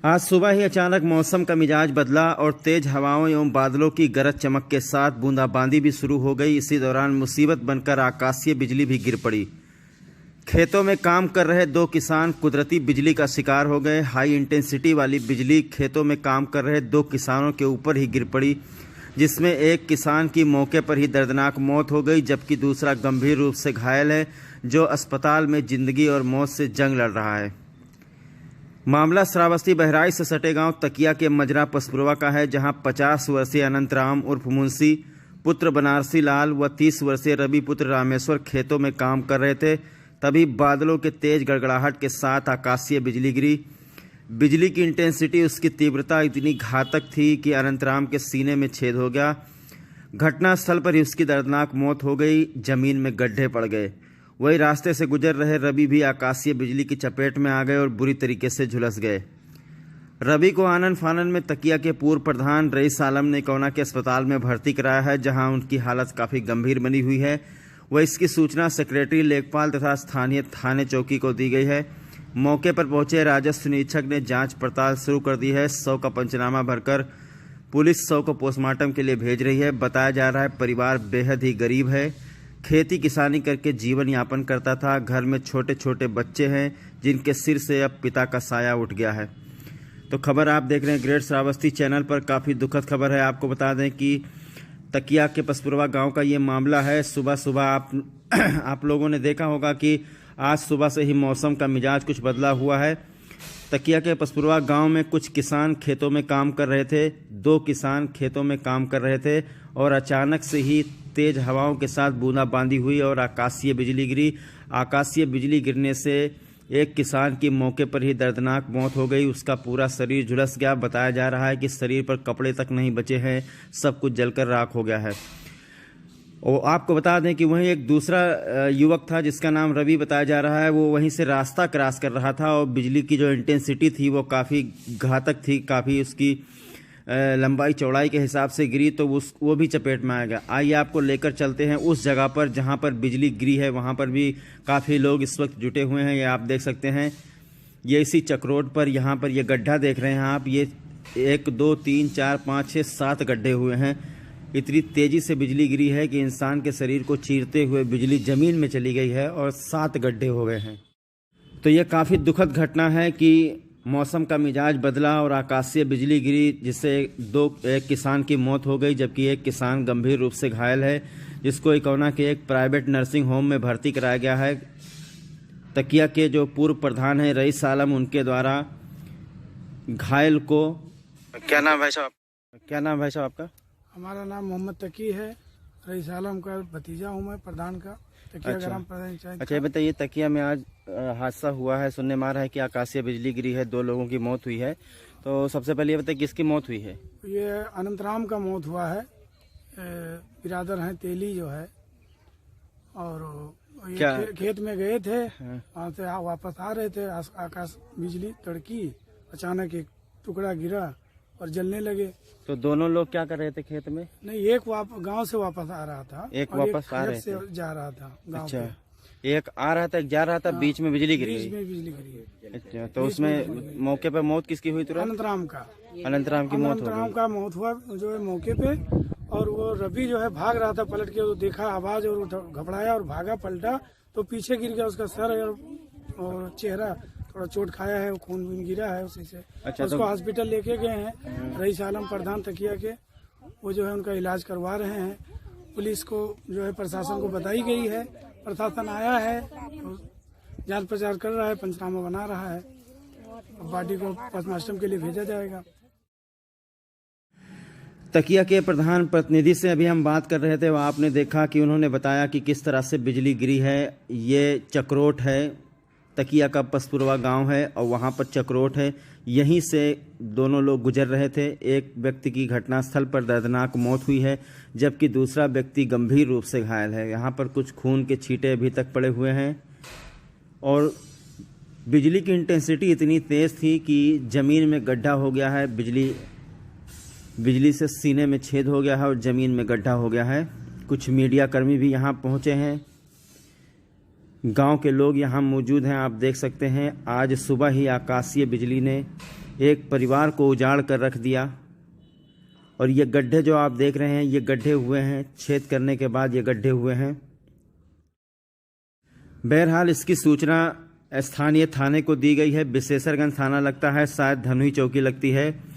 आज सुबह ही अचानक मौसम का मिजाज बदला और तेज हवाओं एवं बादलों की गरज चमक के साथ बूंदाबांदी भी शुरू हो गई। इसी दौरान मुसीबत बनकर आकाशीय बिजली भी गिर पड़ी। खेतों में काम कर रहे दो किसान कुदरती बिजली का शिकार हो गए। हाई इंटेंसिटी वाली बिजली खेतों में काम कर रहे दो किसानों के ऊपर ही गिर पड़ी, जिसमें एक किसान की मौके पर ही दर्दनाक मौत हो गई, जबकि दूसरा गंभीर रूप से घायल है, जो अस्पताल में जिंदगी और मौत से जंग लड़ रहा है। मामला श्रावस्ती बहराइच से सटे गांव तकिया के मजरा पसपुरवा का है, जहां 50 वर्षीय अनंत राम उर्फ मुंशी पुत्र बनारसी लाल व 30 वर्षीय रवि पुत्र रामेश्वर खेतों में काम कर रहे थे। तभी बादलों के तेज गड़गड़ाहट के साथ आकाशीय बिजली गिरी। बिजली की इंटेंसिटी, उसकी तीव्रता इतनी घातक थी कि अनंत राम के सीने में छेद हो गया। घटनास्थल पर ही उसकी दर्दनाक मौत हो गई, जमीन में गड्ढे पड़ गए। वही रास्ते से गुजर रहे रवि भी आकाशीय बिजली की चपेट में आ गए और बुरी तरीके से झुलस गए। रवि को आनन फानन में तकिया के पूर्व प्रधान रईस आलम ने कोना के अस्पताल में भर्ती कराया है, जहां उनकी हालत काफ़ी गंभीर बनी हुई है। वह इसकी सूचना सेक्रेटरी लेखपाल तथा स्थानीय थाने चौकी को दी गई है। मौके पर पहुंचे राजस्व निरीक्षक ने जांच पड़ताल शुरू कर दी है। शव का पंचनामा भरकर पुलिस शव को पोस्टमार्टम के लिए भेज रही है। बताया जा रहा है परिवार बेहद ही गरीब है, खेती किसानी करके जीवन यापन करता था। घर में छोटे छोटे बच्चे हैं, जिनके सिर से अब पिता का साया उठ गया है। तो खबर आप देख रहे हैं ग्रेट श्रावस्ती चैनल पर। काफ़ी दुखद खबर है। आपको बता दें कि तकिया के पसपुरवा गांव का ये मामला है। सुबह सुबह आप लोगों ने देखा होगा कि आज सुबह से ही मौसम का मिजाज कुछ बदला हुआ है। तकिया के पसपुरवा गांव में कुछ किसान खेतों में काम कर रहे थे। दो किसान खेतों में काम कर रहे थे और अचानक से ही तेज हवाओं के साथ बूंदाबांदी हुई और आकाशीय बिजली गिरी। आकाशीय बिजली गिरने से एक किसान की मौके पर ही दर्दनाक मौत हो गई। उसका पूरा शरीर झुलस गया। बताया जा रहा है कि शरीर पर कपड़े तक नहीं बचे हैं, सब कुछ जलकर राख हो गया है। और आपको बता दें कि वहीं एक दूसरा युवक था, जिसका नाम रवि बताया जा रहा है। वो वहीं से रास्ता क्रॉस कर रहा था और बिजली की जो इंटेंसिटी थी वो काफ़ी घातक थी, काफ़ी उसकी लंबाई चौड़ाई के हिसाब से गिरी, तो वो भी चपेट में आ गया। आइए आपको लेकर चलते हैं उस जगह पर जहां पर बिजली गिरी है। वहां पर भी काफ़ी लोग इस वक्त जुटे हुए हैं। ये आप देख सकते हैं, ये इसी चक्रोड पर यहाँ पर ये गड्ढा देख रहे हैं आप। ये 1 2 3 4 5 6 7 गड्ढे हुए हैं। इतनी तेज़ी से बिजली गिरी है कि इंसान के शरीर को चीरते हुए बिजली ज़मीन में चली गई है और 7 गड्ढे हो गए हैं। तो ये काफ़ी दुखद घटना है कि मौसम का मिजाज बदला और आकाशीय बिजली गिरी, जिससे एक किसान की मौत हो गई, जबकि एक किसान गंभीर रूप से घायल है, जिसको कोना के एक प्राइवेट नर्सिंग होम में भर्ती कराया गया है। तकिया के जो पूर्व प्रधान हैं रईस आलम, उनके द्वारा घायल को क्या नाम भाई साहब आपका? हमारा नाम मोहम्मद तकी है। रईस आलम का भतीजा हूँ मैं, प्रधान का तकिया ग्राम पंचायत। अच्छा, बताइए तकिया में आज हादसा हुआ है, सुनने में आ रहा है कि आकाशीय बिजली गिरी है, 2 लोगों की मौत हुई है। तो सबसे पहले ये बताइए किसकी मौत हुई है? ये अनंत राम का मौत हुआ है। बिरादर हैं तेली जो है, और ये क्या खेत में गए थे, वहाँ से वापस आ रहे थे। आकाश बिजली तड़की, अचानक एक टुकड़ा गिरा और जलने लगे। तो दोनों लोग क्या कर रहे थे खेत में? नहीं, एक गांव से वापस आ रहा था, एक वापस आ रहे थे, जा रहा था गांव। अच्छा, एक आ रहा था, एक जा रहा था, बीच में बिजली गिरी। बीच में बिजली गिरी। अच्छा, तो उसमें मौके पर मौत किसकी हुई तुरंत? अनंत राम का। अनंत राम की मौत हो गई। अनंत राम का मौत हुआ जो है मौके पे। और वो रवि जो है भाग रहा था, पलट के वो देखा आवाज और घबराया और भागा, पलटा तो पीछे गिर गया। उसका सर और चेहरा थोड़ा चोट खाया है, खून भी गिरा है उसी से। अच्छा, उसको हॉस्पिटल लेके गए हैं रईस आलम प्रधान तकिया के। वो जो है उनका इलाज करवा रहे हैं। पुलिस को जो है प्रशासन को बताई गई है, प्रशासन आया है, जांच प्रचार कर रहा है, पंचनामा बना रहा है। बॉडी को पोस्टमार्टम के लिए भेजा जाएगा। तकिया के प्रधान प्रतिनिधि से अभी हम बात कर रहे थे। आपने देखा कि उन्होंने बताया कि किस तरह से बिजली गिरी है। ये चक्रोट है, तकिया का पसपुरवा गांव है और वहां पर चक्रोट है। यहीं से दोनों लोग गुजर रहे थे। एक व्यक्ति की घटनास्थल पर दर्दनाक मौत हुई है, जबकि दूसरा व्यक्ति गंभीर रूप से घायल है। यहाँ पर कुछ खून के छींटे अभी तक पड़े हुए हैं और बिजली की इंटेंसिटी इतनी तेज़ थी कि ज़मीन में गड्ढा हो गया है। बिजली से सीने में छेद हो गया है और ज़मीन में गड्ढा हो गया है। कुछ मीडिया कर्मी भी यहाँ पहुँचे हैं। गांव के लोग यहाँ मौजूद हैं। आप देख सकते हैं आज सुबह ही आकाशीय बिजली ने एक परिवार को उजाड़ कर रख दिया। और ये गड्ढे जो आप देख रहे हैं, ये गड्ढे हुए हैं, छेद करने के बाद ये गड्ढे हुए हैं। बहरहाल इसकी सूचना स्थानीय थाने को दी गई है। विशेषरगंज थाना लगता है, शायद धनुई चौकी लगती है।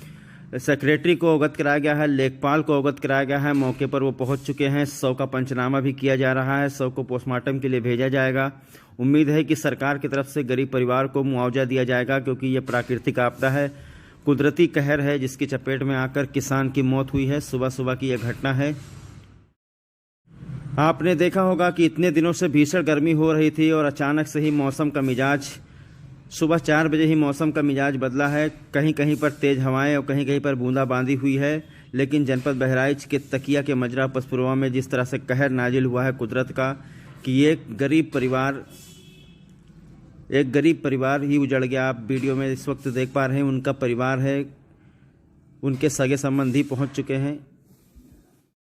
सेक्रेटरी को अवगत कराया गया है, लेखपाल को अवगत कराया गया है। मौके पर वो पहुंच चुके हैं। शव का पंचनामा भी किया जा रहा है। शव को पोस्टमार्टम के लिए भेजा जाएगा। उम्मीद है कि सरकार की तरफ से गरीब परिवार को मुआवजा दिया जाएगा, क्योंकि ये प्राकृतिक आपदा है, कुदरती कहर है, जिसकी चपेट में आकर किसान की मौत हुई है। सुबह सुबह की यह घटना है। आपने देखा होगा कि इतने दिनों से भीषण गर्मी हो रही थी और अचानक से ही मौसम का मिजाज, सुबह 4 बजे ही मौसम का मिजाज बदला है। कहीं कहीं पर तेज हवाएं और कहीं कहीं पर बूंदाबांदी हुई है। लेकिन जनपद बहराइच के तकिया के मजरा पसपुरवा में जिस तरह से कहर नाजिल हुआ है कुदरत का, कि एक गरीब परिवार ही उजड़ गया। आप वीडियो में इस वक्त देख पा रहे हैं, उनका परिवार है, उनके सगे संबंधी पहुंच चुके हैं।